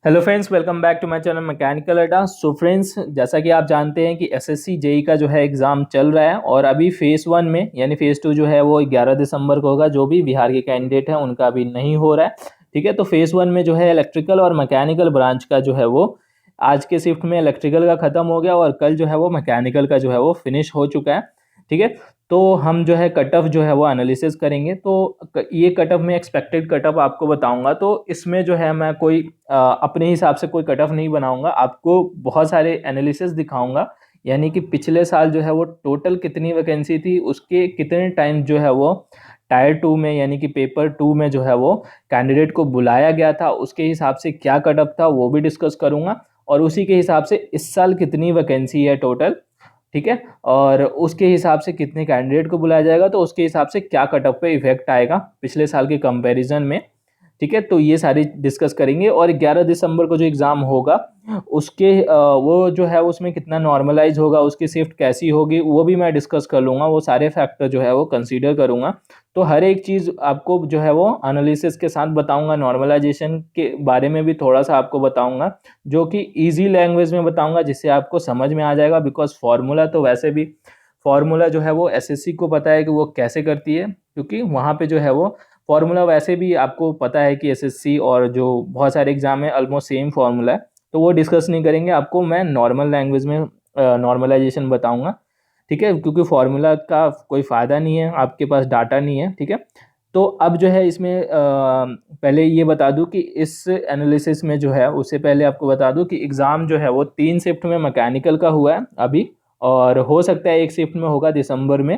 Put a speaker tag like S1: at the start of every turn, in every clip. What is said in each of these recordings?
S1: Hello friends, welcome back to my channel mechanical Adda. So friends, जैसा कि आप जानते हैं कि एसएससी जेई का जो है एग्ज़ाम चल रहा है और अभी फेज़ 1 में यानी फेज़ 2 जो है वो 11 दिसंबर को होगा। जो भी बिहार के कैंडिडेट हैं उनका अभी नहीं हो रहा है। ठीक है, तो फेज़ 1 में जो है इलेक्ट्रिकल और मैकेनिकल ब्रांच का जो है वो आज के शिफ्ट में इलेक्ट्रिकल का ख़त्म हो गया और कल जो है वो मैकेनिकल का जो है वो फिनिश हो चुका है। ठीक है, तो हम जो है कट ऑफ जो है वो एनालिसिस करेंगे। तो ये कट ऑफ में एक्सपेक्टेड कट ऑफ आपको बताऊंगा। तो इसमें जो है मैं कोई अपने हिसाब से कोई कट ऑफ नहीं बनाऊंगा, आपको बहुत सारे एनालिसिस दिखाऊंगा। यानी कि पिछले साल जो है वो टोटल कितनी वैकेंसी थी, उसके कितने टाइम जो है वो टायर 2 में यानी कि पेपर 2 में जो है वो कैंडिडेट को बुलाया गया था, उसके हिसाब से क्या कट ऑफ था वो भी डिस्कस करूंगा। और उसी के हिसाब से इस साल कितनी वैकेंसी है टोटल, ठीक है, और उसके हिसाब से कितने कैंडिडेट को बुलाया जाएगा, तो उसके हिसाब से क्या कट ऑफ पे इफेक्ट आएगा पिछले साल के कंपैरिजन में। ठीक है, तो ये सारी डिस्कस करेंगे। और 11 दिसंबर को जो एग्ज़ाम होगा उसके वो जो है उसमें कितना नॉर्मलाइज होगा, उसकी शिफ्ट कैसी होगी, वो भी मैं डिस्कस कर लूँगा। वो सारे फैक्टर जो है वो कंसीडर करूँगा। तो हर एक चीज़ आपको जो है वो एनालिसिस के साथ बताऊँगा। नॉर्मलाइजेशन के बारे में भी थोड़ा सा आपको बताऊँगा, जो कि ईजी लैंग्वेज में बताऊँगा, जिससे आपको समझ में आ जाएगा। बिकॉज फार्मूला तो वैसे भी फार्मूला जो है वो एसएससी को पता है कि वो कैसे करती है, क्योंकि वहाँ पे जो है वो फार्मूला वैसे भी आपको पता है कि एसएससी और जो बहुत सारे एग्जाम है ऑलमोस्ट सेम फार्मूला है। तो वो डिस्कस नहीं करेंगे, आपको मैं नॉर्मल लैंग्वेज में नॉर्मलाइजेशन बताऊंगा। ठीक है, क्योंकि फार्मूला का कोई फ़ायदा नहीं है, आपके पास डाटा नहीं है। ठीक है, तो अब जो है इसमें पहले ये बता दूं कि इस एनालिसिस में जो है, उससे पहले आपको बता दूं कि एग्ज़ाम जो है वो 3 शिफ्ट में मैकेनिकल का हुआ है अभी, और हो सकता है एक शिफ्ट में होगा दिसंबर में।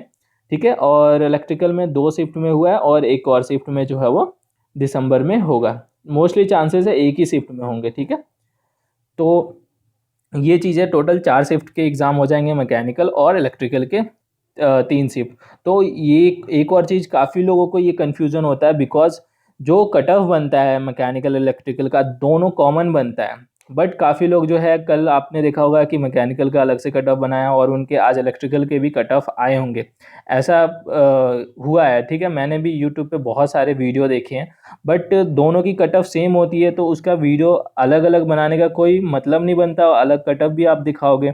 S1: ठीक है, और इलेक्ट्रिकल में 2 शिफ्ट में हुआ है और एक और शिफ्ट में जो है वो दिसंबर में होगा। मोस्टली चांसेस है एक ही शिफ्ट में होंगे। ठीक है, तो ये चीज़ें टोटल 4 शिफ्ट के एग्ज़ाम हो जाएंगे मैकेनिकल और इलेक्ट्रिकल के 3 शिफ्ट। तो ये एक और चीज़ काफ़ी लोगों को ये कन्फ्यूज़न होता है, बिकॉज जो कट ऑफ बनता है मैकेनिकल इलेक्ट्रिकल का दोनों कॉमन बनता है। बट काफ़ी लोग जो है, कल आपने देखा होगा कि मैकेनिकल का अलग से कट ऑफ बनाया और उनके आज इलेक्ट्रिकल के भी कट ऑफ आए होंगे। ऐसा हुआ है। ठीक है, मैंने भी यूट्यूब पे बहुत सारे वीडियो देखे हैं, बट दोनों की कट ऑफ सेम होती है, तो उसका वीडियो अलग अलग बनाने का कोई मतलब नहीं बनता, अलग कट ऑफ भी आप दिखाओगे।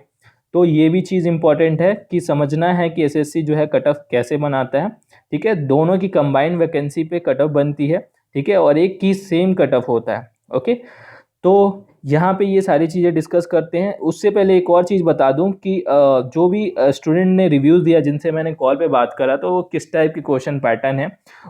S1: तो ये भी चीज़ इंपॉर्टेंट है कि समझना है कि एसएससी जो है कट ऑफ कैसे बनाता है। ठीक है, दोनों की कंबाइंड वैकेंसी पे कट ऑफ बनती है। ठीक है, और एक की सेम कट ऑफ होता है। ओके, तो यहाँ पे ये सारी चीज़ें डिस्कस करते हैं। उससे पहले एक और चीज़ बता दूं कि जो भी स्टूडेंट ने रिव्यूज़ दिया, जिनसे मैंने कॉल पे बात करा, तो वो किस टाइप की क्वेश्चन पैटर्न है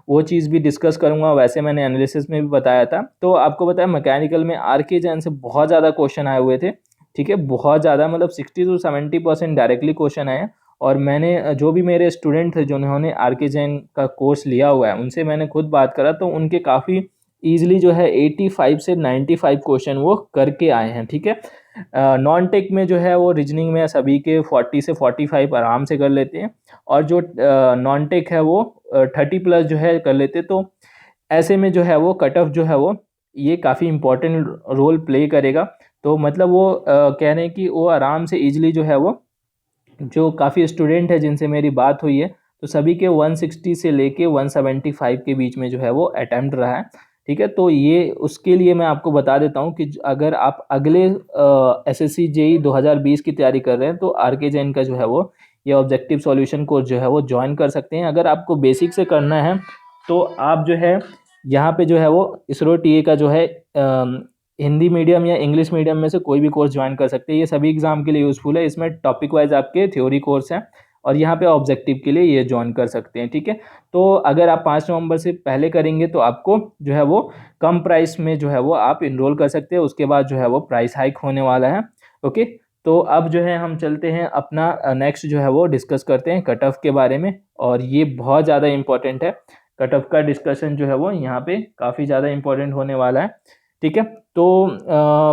S1: वो चीज़ भी डिस्कस करूंगा। वैसे मैंने एनालिसिस में भी बताया था। तो आपको बताया मैकेनिकल में आरके जैन से बहुत ज़्यादा क्वेश्चन आए हुए थे। ठीक है, बहुत ज़्यादा, मतलब 60 to 70% डायरेक्टली क्वेश्चन आए हैं। और मैंने जो भी मेरे स्टूडेंट थे जिन्होंने आरके जैन का कोर्स लिया हुआ है, उनसे मैंने खुद बात करा, तो उनके काफ़ी ईजिली जो है 85 से 95 क्वेश्चन वो करके आए हैं। ठीक है, नॉन टेक में जो है वो रीजनिंग में सभी के 40 से 45 आराम से कर लेते हैं, और जो नॉन टेक है वो 30 प्लस जो है कर लेते। तो ऐसे में जो है वो कट ऑफ जो है वो ये काफ़ी इंपॉर्टेंट रोल प्ले करेगा। तो मतलब वो कह रहे हैं कि वो आराम से ईजिली जो है वो, जो काफ़ी स्टूडेंट है जिनसे मेरी बात हुई है, तो सभी के 160 से लेके 175 के बीच में जो है वो अटैम्प्ट रहा है। ठीक है, तो ये उसके लिए मैं आपको बता देता हूँ कि अगर आप अगले एसएससी जेई 2020 की तैयारी कर रहे हैं, तो आरके जैन का जो है वो ये ऑब्जेक्टिव सॉल्यूशन कोर्स जो है वो ज्वाइन कर सकते हैं। अगर आपको बेसिक से करना है तो आप जो है यहाँ पे जो है वो इसरो टीए का जो है हिंदी मीडियम या इंग्लिश मीडियम में से कोई भी कोर्स ज्वाइन कर सकते हैं। ये सभी एग्जाम के लिए यूज़फुल है। इसमें टॉपिक वाइज आपके थ्योरी कोर्स हैं, और यहाँ पे ऑब्जेक्टिव के लिए ये ज्वाइन कर सकते हैं। ठीक है, तो अगर आप 5 नवंबर से पहले करेंगे तो आपको जो है वो कम प्राइस में जो है वो आप इनरोल कर सकते हैं। उसके बाद जो है वो प्राइस हाइक होने वाला है। ओके, तो अब जो है हम चलते हैं अपना नेक्स्ट जो है वो डिस्कस करते हैं कट ऑफ के बारे में, और ये बहुत ज़्यादा इंपॉर्टेंट है। कट ऑफ का डिस्कशन जो है वो यहाँ पे काफ़ी ज़्यादा इंपॉर्टेंट होने वाला है। ठीक है, तो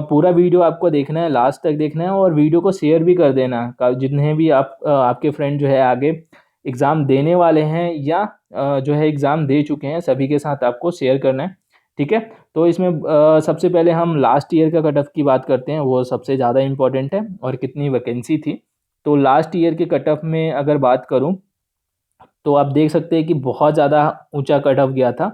S1: पूरा वीडियो आपको देखना है, लास्ट तक देखना है, और वीडियो को शेयर भी कर देना। जितने भी आपके फ्रेंड जो है आगे एग्ज़ाम देने वाले हैं या जो है एग्ज़ाम दे चुके हैं, सभी के साथ आपको शेयर करना है। ठीक है, तो इसमें सबसे पहले हम लास्ट ईयर का कट ऑफ की बात करते हैं, वो सबसे ज़्यादा इंपॉर्टेंट है, और कितनी वैकेंसी थी। तो लास्ट ईयर के कट ऑफ में अगर बात करूँ, तो आप देख सकते हैं कि बहुत ज़्यादा ऊंचा कट ऑफ गया था।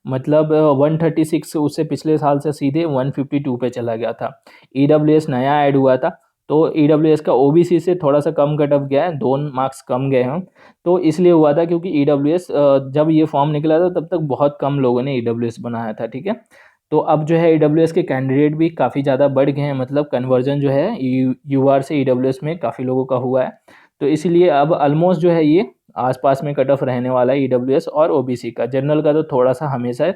S1: मतलब 136 उससे पिछले साल से सीधे 152 पे चला गया था। EWS नया ऐड हुआ था, तो EWS का OBC से थोड़ा सा कम कट ऑफ गया है, 2 मार्क्स कम गए हैं। तो इसलिए हुआ था क्योंकि EWS जब ये फॉर्म निकला था तब तक बहुत कम लोगों ने EWS बनाया था, ठीक है। तो अब जो है EWS के कैंडिडेट भी काफ़ी ज़्यादा बढ़ गए हैं, मतलब कन्वर्जन जो है UR से EWS में काफ़ी लोगों का हुआ है। तो इसलिए अब ऑलमोस्ट जो है ये आसपास में कट ऑफ रहने वाला है EWS और OBC का। जनरल का तो थोड़ा सा हमेशा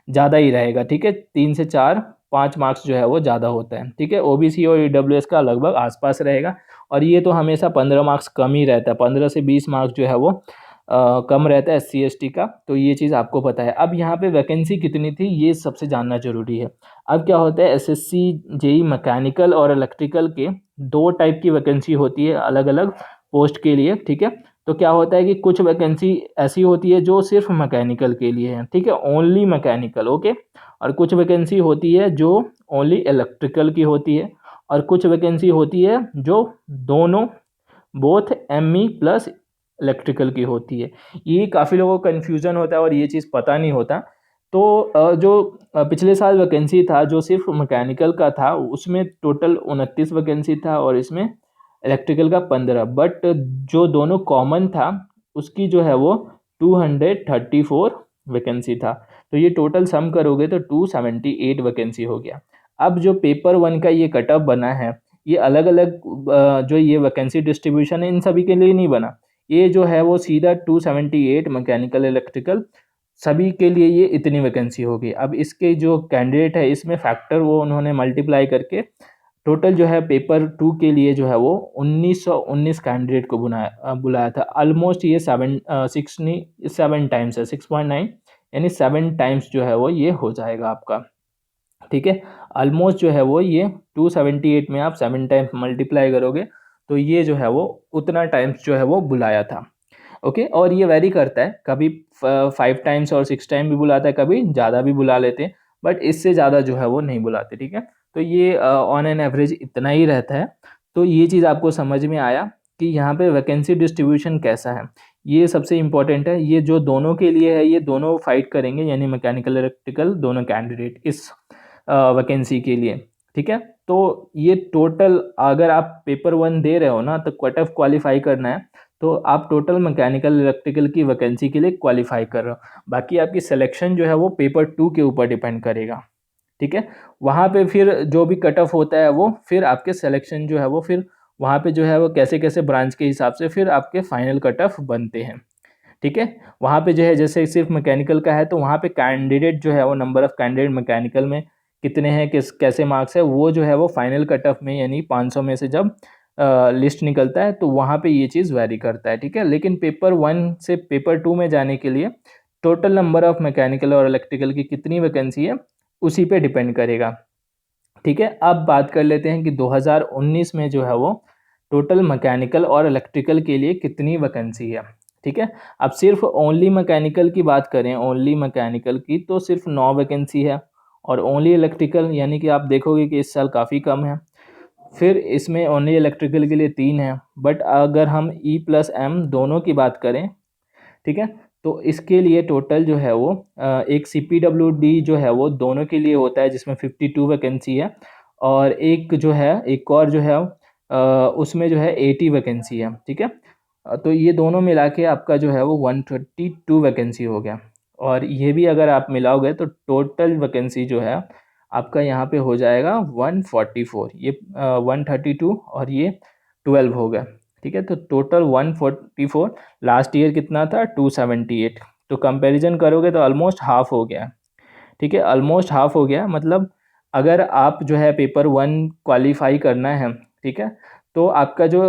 S1: ज़्यादा ही रहेगा, ठीक है, 3 से 4-5 मार्क्स जो है वो ज़्यादा होता है, ठीक है। OBC और EWS का लगभग आसपास रहेगा, और ये तो हमेशा 15 मार्क्स कम ही रहता है, 15 से 20 मार्क्स जो है वो कम रहता है SC ST का। तो ये चीज़ आपको पता है। अब यहाँ पे वैकेंसी कितनी थी ये सबसे जानना जरूरी है। अब क्या होता है, SSC JEE मैकेनिकल और इलेक्ट्रिकल के 2 टाइप की वैकेंसी होती है अलग अलग पोस्ट के लिए, ठीक है। तो क्या होता है कि कुछ वैकेंसी ऐसी होती है जो सिर्फ मैकेनिकल के लिए है, ठीक है, ओनली मैकेनिकल, ओके। और कुछ वैकेंसी होती है जो ओनली इलेक्ट्रिकल की होती है, और कुछ वैकेंसी होती है जो दोनों बोथ ME प्लस इलेक्ट्रिकल की होती है। ये काफ़ी लोगों को कन्फ्यूज़न होता है और ये चीज़ पता नहीं होता। तो जो पिछले साल वैकेंसी था जो सिर्फ मैकेनिकल का था उसमें टोटल 29 वैकेंसी था, और इसमें इलेक्ट्रिकल का 15। बट जो दोनों कॉमन था उसकी जो है वो 234 वैकेंसी था। तो ये टोटल सम करोगे तो 278 वैकेंसी हो गया। अब जो पेपर 1 का ये कट ऑफ बना है, ये अलग अलग जो ये वैकेंसी डिस्ट्रीब्यूशन है इन सभी के लिए नहीं बना। ये जो है वो सीधा 278 मैकेनिकल इलेक्ट्रिकल सभी के लिए ये इतनी वैकेंसी होगी। अब इसके जो कैंडिडेट है इसमें फैक्टर वो उन्होंने मल्टीप्लाई करके टोटल जो है पेपर 2 के लिए जो है वो 1919 कैंडिडेट को बुलाया था। ऑलमोस्ट ये 7 टाइम्स है, 6.9 यानी 7 टाइम्स जो है वो ये हो जाएगा आपका, ठीक है। ऑलमोस्ट जो है वो ये 278 में आप 7 टाइम्स मल्टीप्लाई करोगे तो ये जो है वो उतना टाइम्स जो है वो बुलाया था, ओके। और ये वेरी करता है, कभी 5 टाइम्स और 6 टाइम भी बुलाता है, कभी ज़्यादा भी बुला लेते हैं, बट इससे ज़्यादा जो है वो नहीं बुलाते, ठीक है। तो ये ऑन एन एवरेज इतना ही रहता है। तो ये चीज़ आपको समझ में आया कि यहाँ पे वैकेंसी डिस्ट्रीब्यूशन कैसा है, ये सबसे इम्पोर्टेंट है। ये जो दोनों के लिए है ये दोनों फाइट करेंगे, यानी मैकेनिकल इलेक्ट्रिकल दोनों कैंडिडेट इस वैकेंसी के लिए, ठीक है। तो ये टोटल अगर आप पेपर 1 दे रहे हो ना तो कट ऑफ क्वालिफाई करना है, तो आप टोटल मैकेनिकल इलेक्ट्रिकल की वैकेंसी के लिए क्वालिफाई कर रहे हो। बाकी आपकी सिलेक्शन जो है वो पेपर 2 के ऊपर डिपेंड करेगा, ठीक है। वहाँ पे फिर जो भी कट ऑफ होता है वो फिर आपके सिलेक्शन जो है वो फिर वहाँ पे जो है वो कैसे कैसे ब्रांच के हिसाब से फिर आपके फाइनल कट ऑफ बनते हैं, ठीक है। वहाँ पे जो है जैसे सिर्फ मैकेनिकल का है तो वहाँ पे कैंडिडेट जो है वो नंबर ऑफ कैंडिडेट मैकेनिकल में कितने हैं, किस कैसे मार्क्स है, वो जो है वो फाइनल कट ऑफ में यानी 500 में से जब लिस्ट निकलता है तो वहाँ पे ये चीज़ वैरी करता है, ठीक है। लेकिन पेपर 1 से पेपर 2 में जाने के लिए टोटल नंबर ऑफ मैकेनिकल और इलेक्ट्रिकल की कितनी वैकेंसी है उसी पे डिपेंड करेगा, ठीक है। अब बात कर लेते हैं कि 2019 में जो है वो टोटल मैकेनिकल और इलेक्ट्रिकल के लिए कितनी वैकेंसी है, ठीक है। अब सिर्फ ओनली मैकेनिकल की बात करें, ओनली मैकेनिकल की तो सिर्फ 9 वैकेंसी है, और ओनली इलेक्ट्रिकल यानी कि आप देखोगे कि इस साल काफ़ी कम है। फिर इसमें ओनली इलेक्ट्रिकल के लिए 3 है। बट अगर हम E+M दोनों की बात करें, ठीक है, तो इसके लिए टोटल जो है वो एक CPWD जो है वो दोनों के लिए होता है जिसमें 52 वैकेंसी है, और एक जो है एक और जो है उसमें जो है 80 वैकेंसी है, ठीक है। तो ये दोनों मिला के आपका जो है वो 132 वैकेंसी हो गया, और ये भी अगर आप मिलाओगे तो टोटल वैकेंसी जो है आपका यहाँ पे हो जाएगा 144। ये 132 और ये 12 हो गया, ठीक है। तो टोटल 144, लास्ट ईयर कितना था 278। तो कंपैरिजन करोगे तो ऑलमोस्ट हाफ हो गया, ठीक है, ऑलमोस्ट हाफ हो गया। मतलब अगर आप जो है पेपर 1 क्वालिफाई करना है, ठीक है, तो आपका जो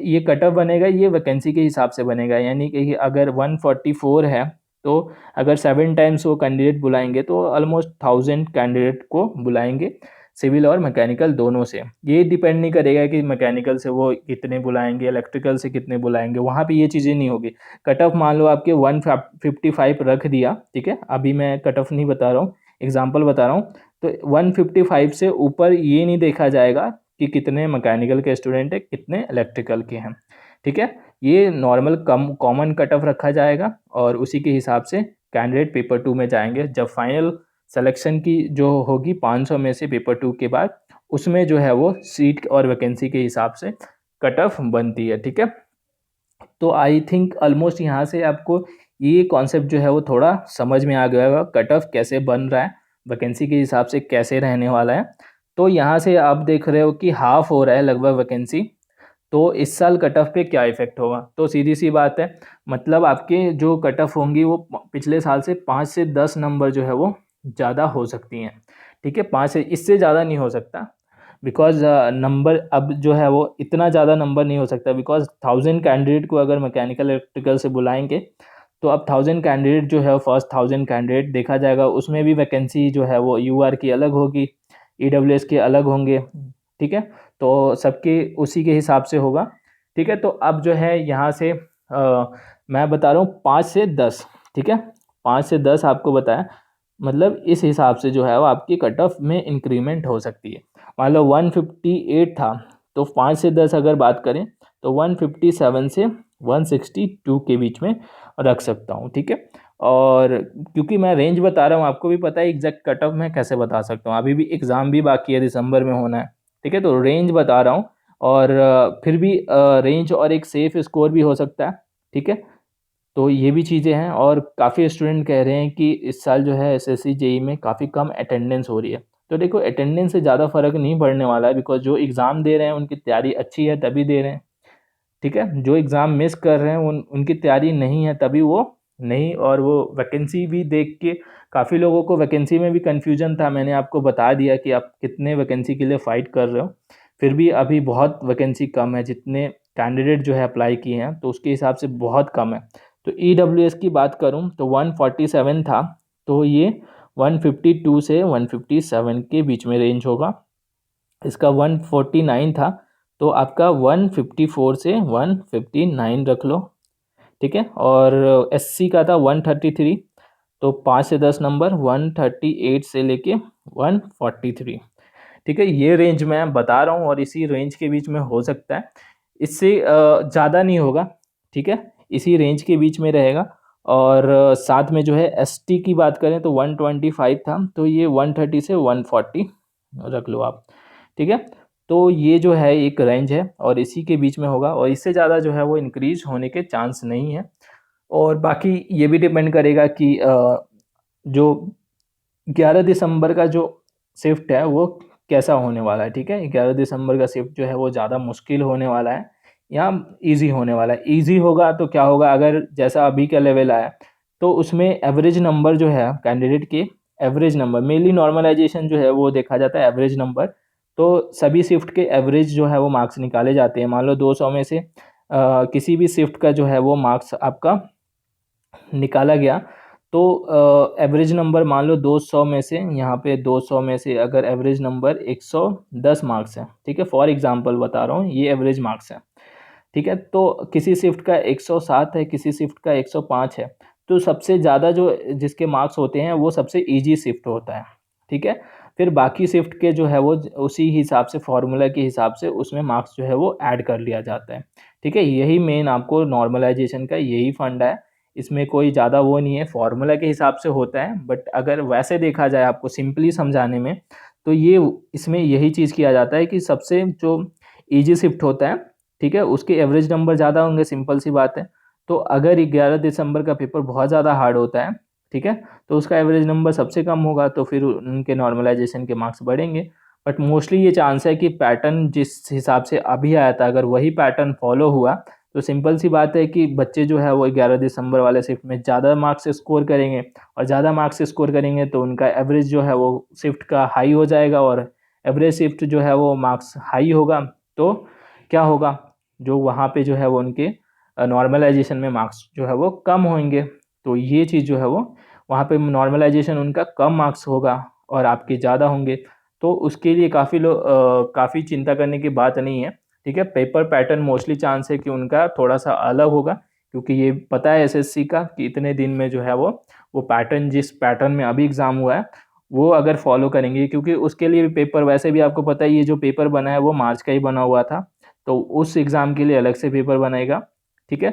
S1: ये कट ऑफ बनेगा ये वैकेंसी के हिसाब से बनेगा, यानी कि अगर 144 है तो अगर 7 टाइम्स वो कैंडिडेट बुलाएंगे तो ऑलमोस्ट 1000 कैंडिडेट को बुलाएंगे, सिविल और मैकेनिकल दोनों से। ये डिपेंड नहीं करेगा कि मैकेनिकल से वो कितने बुलाएंगे, इलेक्ट्रिकल से कितने बुलाएंगे, वहाँ पे ये चीज़ें नहीं होगी। कट ऑफ मान लो आपके 155 रख दिया, ठीक है, अभी मैं कट ऑफ नहीं बता रहा हूँ, एग्जाम्पल बता रहा हूँ। तो 155 से ऊपर ये नहीं देखा जाएगा कि कितने मैकेनिकल के स्टूडेंट हैं, कितने इलेक्ट्रिकल के हैं, ठीक है। ये नॉर्मल कॉमन कट ऑफ रखा जाएगा और उसी के हिसाब से कैंडिडेट पेपर 2 में जाएंगे। जब फाइनल सिलेक्शन की जो होगी 500 में से पेपर 2 के बाद, उसमें जो है वो सीट और वैकेंसी के हिसाब से कट ऑफ बनती है, ठीक है। तो आई थिंक ऑलमोस्ट यहाँ से आपको ये कॉन्सेप्ट जो है वो थोड़ा समझ में आ गया होगा, कट ऑफ कैसे बन रहा है, वैकेंसी के हिसाब से कैसे रहने वाला है। तो यहाँ से आप देख रहे हो कि हाफ हो रहा है लगभग वैकेंसी। तो इस साल कट ऑफ पे क्या इफेक्ट होगा, तो सीधी सी बात है, मतलब आपके जो कट ऑफ होंगी वो पिछले साल से 5 से 10 नंबर जो है वो ज़्यादा हो सकती हैं, ठीक है। 5 से, इससे ज़्यादा नहीं हो सकता, बिकॉज नंबर अब जो है वो इतना ज़्यादा नंबर नहीं हो सकता, बिकॉज 1000 कैंडिडेट को अगर मैकेनिकल इलेक्ट्रिकल से बुलाएंगे तो अब 1000 कैंडिडेट जो है फर्स्ट 1000 कैंडिडेट देखा जाएगा, उसमें भी वैकेंसी जो है वो यूआर की अलग होगी, ईडब्ल्यूएस के अलग होंगे, ठीक है। तो सबके उसी के हिसाब से होगा, ठीक है। तो अब जो है यहाँ से मैं बता रहा हूँ 5 से 10, ठीक है, 5 से 10 आपको बताया, मतलब इस हिसाब से जो है वो आपकी कट ऑफ में इंक्रीमेंट हो सकती है। मान लो 158 था, तो 5 से 10 अगर बात करें तो 157 से 162 के बीच में रख सकता हूँ, ठीक है। और क्योंकि मैं रेंज बता रहा हूँ, आपको भी पता है एग्जैक्ट कट ऑफ मैं कैसे बता सकता हूँ, अभी भी एग्ज़ाम भी बाकी है, दिसंबर में होना है, ठीक है। तो रेंज बता रहा हूँ, और फिर भी रेंज और एक सेफ स्कोर भी हो सकता है, ठीक है। तो ये भी चीज़ें हैं, और काफ़ी स्टूडेंट कह रहे हैं कि इस साल जो है एसएससी जेई में काफ़ी कम अटेंडेंस हो रही है। तो देखो अटेंडेंस से ज़्यादा फर्क नहीं पड़ने वाला है, बिकॉज जो एग्ज़ाम दे रहे हैं उनकी तैयारी अच्छी है तभी दे रहे हैं, ठीक है। जो एग्ज़ाम मिस कर रहे हैं उनकी तैयारी नहीं है तभी वो नहीं, और वो वैकेंसी भी देख के काफ़ी लोगों को वैकेंसी में भी कन्फ्यूजन था, मैंने आपको बता दिया कि आप कितने वैकेंसी के लिए फ़ाइट कर रहे हो, फिर भी अभी बहुत वैकेंसी कम है, जितने कैंडिडेट जो है अप्लाई किए हैं तो उसके हिसाब से बहुत कम है। तो ईडब्ल्यूएस की बात करूं तो 147 था, तो ये 152 से 157 के बीच में रेंज होगा। इसका 149 था, तो आपका 154 से 159 रख लो, ठीक है। और एससी का था 133, तो 5 से 10 नंबर 138 से लेके 143, ठीक है। ये रेंज मैं बता रहा हूँ और इसी रेंज के बीच में हो सकता है, इससे ज़्यादा नहीं होगा, ठीक है, इसी रेंज के बीच में रहेगा। और साथ में जो है एसटी की बात करें तो 125 था, तो ये 130 से 140 रख लो आप, ठीक है। तो ये जो है एक रेंज है और इसी के बीच में होगा, और इससे ज़्यादा जो है वो इंक्रीज होने के चांस नहीं है। और बाकी ये भी डिपेंड करेगा कि जो 11 दिसंबर का जो शिफ्ट है वो कैसा होने वाला है, ठीक है। 11 दिसंबर का शिफ्ट जो है वो ज़्यादा मुश्किल होने वाला है या इजी होने वाला है। इजी होगा तो क्या होगा, अगर जैसा अभी का लेवल आया तो उसमें एवरेज नंबर जो है कैंडिडेट के, एवरेज नंबर मेनली नॉर्मलाइजेशन जो है वो देखा जाता है एवरेज नंबर, तो सभी शिफ्ट के एवरेज जो है वो मार्क्स निकाले जाते हैं। मान लो 200 में से किसी भी शिफ्ट का जो है वो मार्क्स आपका निकाला गया, तो एवरेज नंबर मान लो 200 में से, यहाँ पे 200 में से अगर एवरेज नंबर 110 मार्क्स है, ठीक है, फॉर एग्जांपल बता रहा हूँ, ये एवरेज मार्क्स है, ठीक है। तो किसी शिफ्ट का 107 है, किसी शिफ्ट का 105 है, तो सबसे ज़्यादा जो जिसके मार्क्स होते हैं वो सबसे इजी शिफ्ट होता है, ठीक है। फिर बाकी शिफ्ट के जो है वो उसी हिसाब से फॉर्मूला के हिसाब से उसमें मार्क्स जो है वो ऐड कर लिया जाता है, ठीक है। यही मेन आपको नॉर्मलाइजेशन का यही फंडा है, इसमें कोई ज़्यादा वो नहीं है, फॉर्मूला के हिसाब से होता है। बट अगर वैसे देखा जाए आपको सिंपली समझाने में, तो ये इसमें यही चीज़ किया जाता है कि सबसे जो ईजी शिफ्ट होता है, ठीक है, उसके एवरेज नंबर ज़्यादा होंगे, सिंपल सी बात है। तो अगर 11 दिसंबर का पेपर बहुत ज़्यादा हार्ड होता है, ठीक है, तो उसका एवरेज नंबर सबसे कम होगा, तो फिर उनके नॉर्मलाइजेशन के मार्क्स बढ़ेंगे। बट मोस्टली ये चांस है कि पैटर्न जिस हिसाब से अभी आया था अगर वही पैटर्न फॉलो हुआ, तो सिंपल सी बात है कि बच्चे जो है वो 11 दिसंबर वाले शिफ्ट में ज़्यादा मार्क्स स्कोर करेंगे, और ज़्यादा मार्क्स स्कोर करेंगे तो उनका एवरेज जो है वो शिफ्ट का हाई हो जाएगा, और एवरेज शिफ्ट जो है वो मार्क्स हाई होगा, तो क्या होगा, जो वहाँ पे जो है वो उनके नॉर्मलाइजेशन में मार्क्स जो है वो कम होंगे। तो ये चीज़ जो है वो वहाँ पे नॉर्मलाइजेशन उनका कम मार्क्स होगा और आपके ज़्यादा होंगे, तो उसके लिए काफ़ी लोग काफ़ी चिंता करने की बात नहीं है, ठीक है। पेपर पैटर्न मोस्टली चांस है कि उनका थोड़ा सा अलग होगा, क्योंकि ये पता है एसएससी का कि इतने दिन में जो है वो पैटर्न जिस पैटर्न में अभी एग्ज़ाम हुआ है वो अगर फॉलो करेंगे, क्योंकि उसके लिए भी पेपर, वैसे भी आपको पता है ये जो पेपर बना है वो मार्च का ही बना हुआ था, तो उस एग्ज़ाम के लिए अलग से पेपर बनेगा, ठीक है।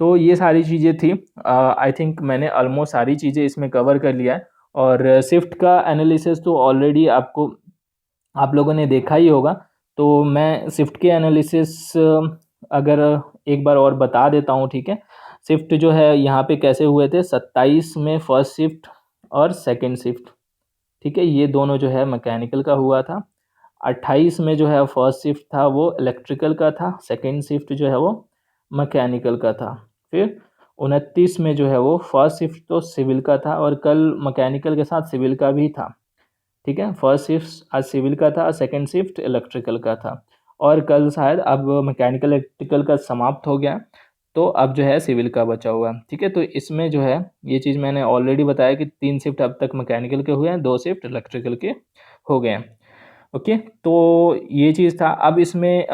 S1: तो ये सारी चीज़ें थी। आई थिंक मैंने ऑलमोस्ट सारी चीज़ें इसमें कवर कर लिया है। और शिफ्ट का एनालिसिस तो ऑलरेडी आपको आप लोगों ने देखा ही होगा। तो मैं शिफ्ट के एनालिसिस अगर एक बार और बता देता हूँ, ठीक है। शिफ्ट जो है यहाँ पे कैसे हुए थे, 27 में फर्स्ट शिफ्ट और सेकंड शिफ्ट, ठीक है, ये दोनों जो है मैकेनिकल का हुआ था। 28 में जो है फर्स्ट शिफ्ट था वो इलेक्ट्रिकल का था, सेकंड शिफ्ट जो है वो मैकेनिकल का था। फिर 29 में जो है वो फर्स्ट शिफ्ट तो सिविल का था और कल मैकेनिकल के साथ सिविल का भी था, ठीक है। फर्स्ट शिफ्ट आज सिविल का था, सेकंड शिफ्ट इलेक्ट्रिकल का था। और कल शायद अब मैकेनिकल इलेक्ट्रिकल का समाप्त हो गया, तो अब जो है सिविल का बचा हुआ है, ठीक है। तो इसमें जो है ये चीज़ मैंने ऑलरेडी बताया कि 3 शिफ्ट अब तक मैकेनिकल के हुए हैं, 2 शिफ्ट इलेक्ट्रिकल के हो गए हैं। ओके, तो ये चीज़ था। अब इसमें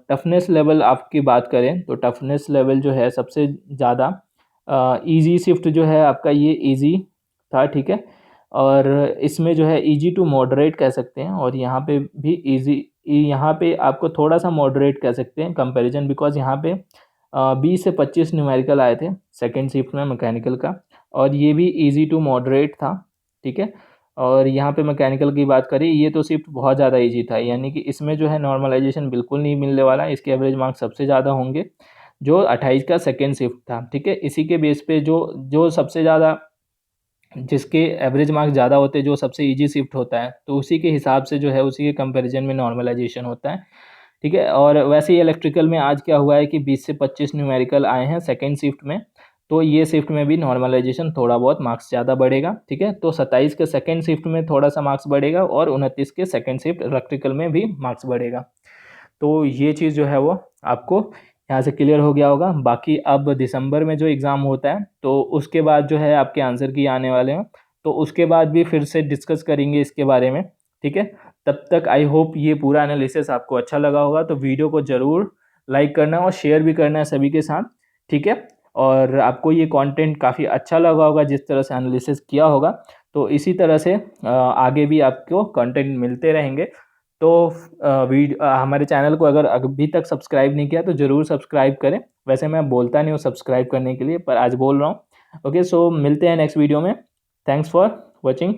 S1: टफनेस लेवल आपकी बात करें तो टफनेस लेवल जो है सबसे ज़्यादा इजी शिफ्ट जो है आपका ये इजी था, ठीक है। और इसमें जो है इजी टू मॉडरेट कह सकते हैं, और यहाँ पे भी इजी, यहाँ पे आपको थोड़ा सा मॉडरेट कह सकते हैं कंपैरिजन, बिकॉज यहाँ पे 20 से 25 न्यूमेरिकल आए थे सेकेंड शिफ्ट में मैकेनिकल का, और ये भी इजी टू मॉडरेट था, ठीक है। और यहाँ पे मैकेनिकल की बात करें, ये तो शिफ्ट बहुत ज़्यादा इजी था, यानी कि इसमें जो है नॉर्मलाइजेशन बिल्कुल नहीं मिलने वाला है। इसके एवरेज मार्क्स सबसे ज़्यादा होंगे जो 28 का सेकेंड शिफ्ट था, ठीक है। इसी के बेस पे जो जो सबसे ज़्यादा, जिसके एवरेज मार्क्स ज़्यादा होते हैं, जो सबसे इजी शिफ्ट होता है, तो उसी के हिसाब से जो है उसी के कंपैरिजन में नॉर्मलाइजेशन होता है, ठीक है। और वैसे ही इलेक्ट्रिकल में आज क्या हुआ है कि 20 से 25 न्यूमेरिकल आए हैं सेकेंड शिफ्ट में, तो ये शिफ्ट में भी नॉर्मलाइजेशन थोड़ा बहुत मार्क्स ज़्यादा बढ़ेगा, ठीक है। तो 27 के सेकेंड शिफ्ट में थोड़ा सा मार्क्स बढ़ेगा और 29 के सेकेंड शिफ्ट इलेक्ट्रिकल में भी मार्क्स बढ़ेगा। तो ये चीज़ जो है वो आपको यहाँ से क्लियर हो गया होगा। बाकी अब दिसंबर में जो एग्ज़ाम होता है तो उसके बाद जो है आपके आंसर की आने वाले हैं, तो उसके बाद भी फिर से डिस्कस करेंगे इसके बारे में, ठीक है। तब तक आई होप ये पूरा एनालिसिस आपको अच्छा लगा होगा, तो वीडियो को ज़रूर लाइक करना और शेयर भी करना है सभी के साथ, ठीक है। और आपको ये कंटेंट काफ़ी अच्छा लगा होगा जिस तरह से एनालिसिस किया होगा, तो इसी तरह से आगे भी आपको कंटेंट मिलते रहेंगे। तो हमारे चैनल को अगर अभी तक सब्सक्राइब नहीं किया तो ज़रूर सब्सक्राइब करें। वैसे मैं बोलता नहीं हूँ सब्सक्राइब करने के लिए, पर आज बोल रहा हूँ। ओके, सो मिलते हैं नेक्स्ट वीडियो में। Thanks for watching.